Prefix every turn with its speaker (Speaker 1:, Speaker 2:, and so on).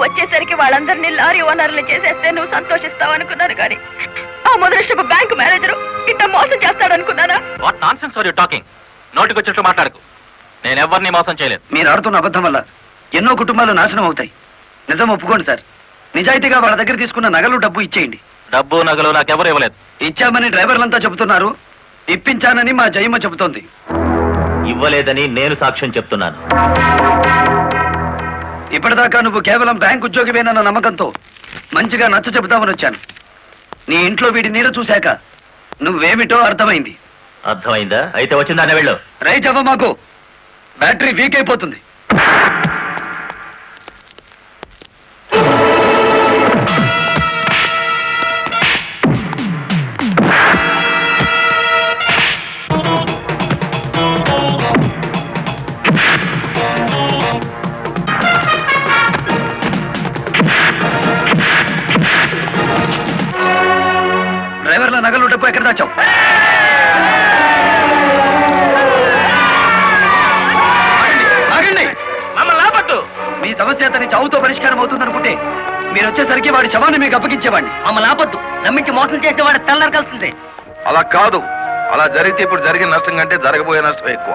Speaker 1: నువ్వు వచ్చేసరికి వాళ్ళందరినీ లారీ ఓనర్లు చేసేస్తే నువ్వు సంతోషిస్తావు అనుకున్నాను కానీ ఆ మొదలష్టపు బ్యాంకు మేనేజరు ఇట్లా మోసం చేస్తాడనుకున్నానా?
Speaker 2: What nonsense are you talking? నోటికొచ్చినట్లు మాట్లాడకు. నేను ఎవరిని మోసం చేయలేదు.
Speaker 3: మీరు ఆడుతున్న అబద్ధం వల్ల ఎన్నో కుటుంబాలు నాశనం అవుతాయి. నిజం ఒప్పుకోండి సార్. నిజాయితీగా వాళ్ళ దగ్గర తీసుకున్న నగలు డబ్బు ఇచ్చేయండి.
Speaker 2: డబ్బు నగలు నాకెవరు ఇవ్వలేదు.
Speaker 3: ఇచ్చామని డ్రైవర్లంతా చెబుతున్నారు. ఇప్పించానని మా జయమ్మ చెబుతోంది.
Speaker 4: ఇవ్వలేదని నేను సాక్ష్యం చెప్తున్నాను.
Speaker 3: ఇప్పటిదాకా నువ్వు కేవలం బ్యాంక్ ఉద్యోగివేనన్న నమ్మకంతో మంచిగా నచ్చ చెబుతామని వచ్చాను. నీ ఇంట్లో వీడి నీడ చూశాక నువ్వేమిటో అర్థమైంది.
Speaker 4: అర్థమైందా? అయితే వచ్చిందానే వెళ్ళు.
Speaker 3: రైట్ అవ్వ, మాకు బ్యాటరీ వీక్ అయిపోతుంది. డ్రైవర్ల నగలు డబ్బు ఎక్కడ దాచావు? ఆగండి.
Speaker 2: మమ్మల్ని ఆపొద్దు.
Speaker 3: మీ సమస్య అతని చావుతో పరిష్కారం అవుతుందనుకుంటే మీరు వచ్చేసరికి వాడి శవాన్ని మీకు అప్పగించేవాడిని.
Speaker 5: మమ్మల్ని ఆపొద్దు. నమ్మించి మోసం చేసేవాడు తెల్లారకాల్సిందే.
Speaker 6: అలా కాదు. అలా జరిగితే ఇప్పుడు జరిగిన నష్టం కంటే జరగబోయే నష్టం ఎక్కువ.